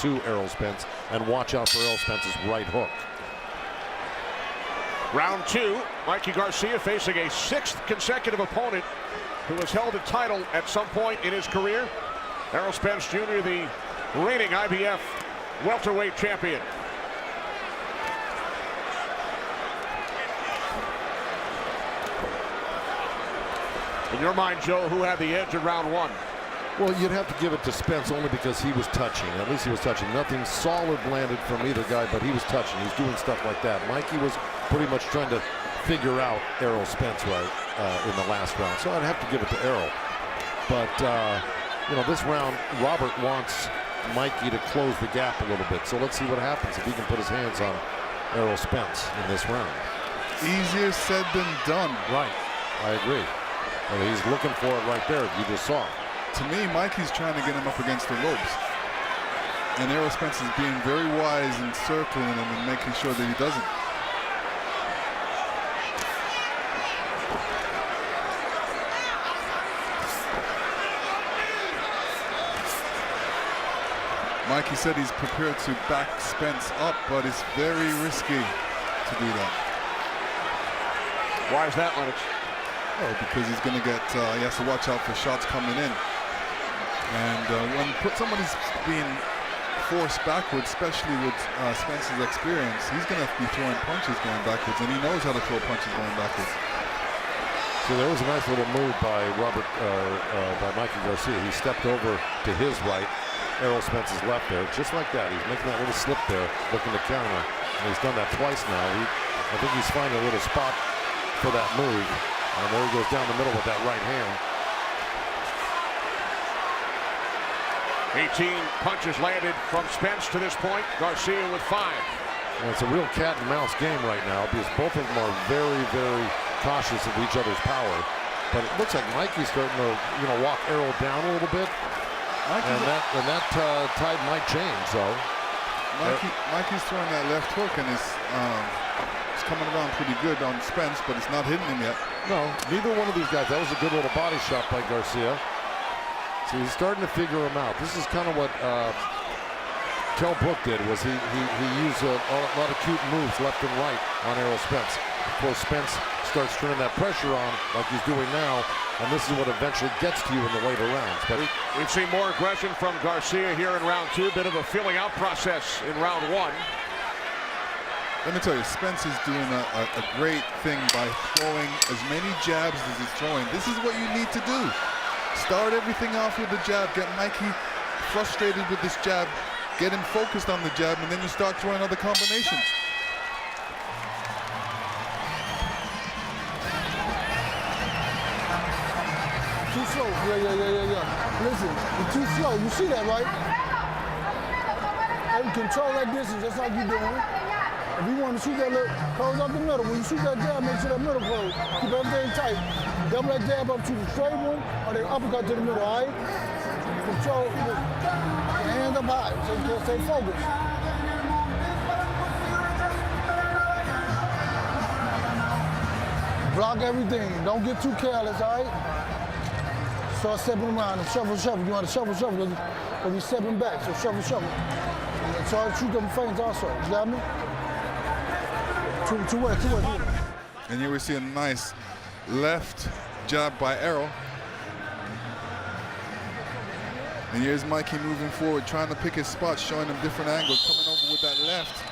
to Errol Spence, and watch out for Errol Spence's right hook. Round two, Mikey Garcia facing a 6th consecutive opponent who has held a title at some point in his career. Errol Spence Jr., the reigning IBF welterweight champion. In your mind, Joe, who had the edge in round one? Well, you'd have to give it to Spence only because he was touching. At least he was touching. Nothing solid landed from either guy, but he was touching. He's doing stuff like that. Mikey was pretty much trying to figure out Errol Spence right in the last round. So I'd have to give it to Errol. But, you know, this round, Robert wants Mikey to close the gap a little bit. So let's see what happens if he can put his hands on Errol Spence in this round. Easier said than done. Right. I agree. And he's looking for it right there. You just saw. To me, Mikey's trying to get him up against the ropes. And Errol Spence is being very wise in circling him and making sure that he doesn't. Mikey said he's prepared to back Spence up, but it's very risky to do that. Why is that, Lennox? Oh, because he's going to get, he has to watch out for shots coming in. And when somebody's being forced backwards, especially with Spence's experience, he's going to be throwing punches going backwards, and he knows how to throw punches going backwards. So there was a nice little move by by Mikey Garcia. He stepped over to his right, Errol Spence's left there, just like that. He's making that little slip there, looking to counter. And he's done that twice now. I think he's finding a little spot for that move. And there he goes down the middle with that right hand. 18 punches landed from Spence to this point. Garcia with 5. Well, it's a real cat and mouse game right now because both of them are very, very cautious of each other's power. But it looks like Mikey's starting to, you know, walk Errol down a little bit. And that tide might change. So Mikey's throwing that left hook, and it's coming around pretty good on Spence, but it's not hitting him yet. No, neither one of these guys. That was a good little body shot by Garcia. So he's starting to figure him out. This is kind of what Kell Brook did. Was he used a lot of cute moves left and right on Errol Spence. Of course, Spence starts turning that pressure on like he's doing now, and this is what eventually gets to you in the later rounds. But we've seen more aggression from Garcia here in round 2. Bit of a filling out process in round 1. Let me tell you, Spence is doing a great thing by throwing as many jabs as he's throwing. This is what you need to do. Start everything off with the jab. Get Mikey frustrated with this jab. Get him focused on the jab, and then you start throwing other combinations. Too slow. Yeah. Listen, you're too slow. You see that, right? And control that distance, just like you're doing. If you want to shoot that look, close up the middle. When you shoot that jab, make sure that middle close. Keep everything tight. Double that jab up to the straight one, or the uppercut to the middle, all right? Control, your hands up high, so you can stay focused. Block everything. Don't get too careless, all right? Start stepping around and shuffle. You want to shuffle, but you're stepping back, so shuffle. And try to shoot them feints also, you got me? Two ways. And here we see a nice left jab by Errol. And here's Mikey moving forward, trying to pick his spot, showing him different angles, coming over with that left.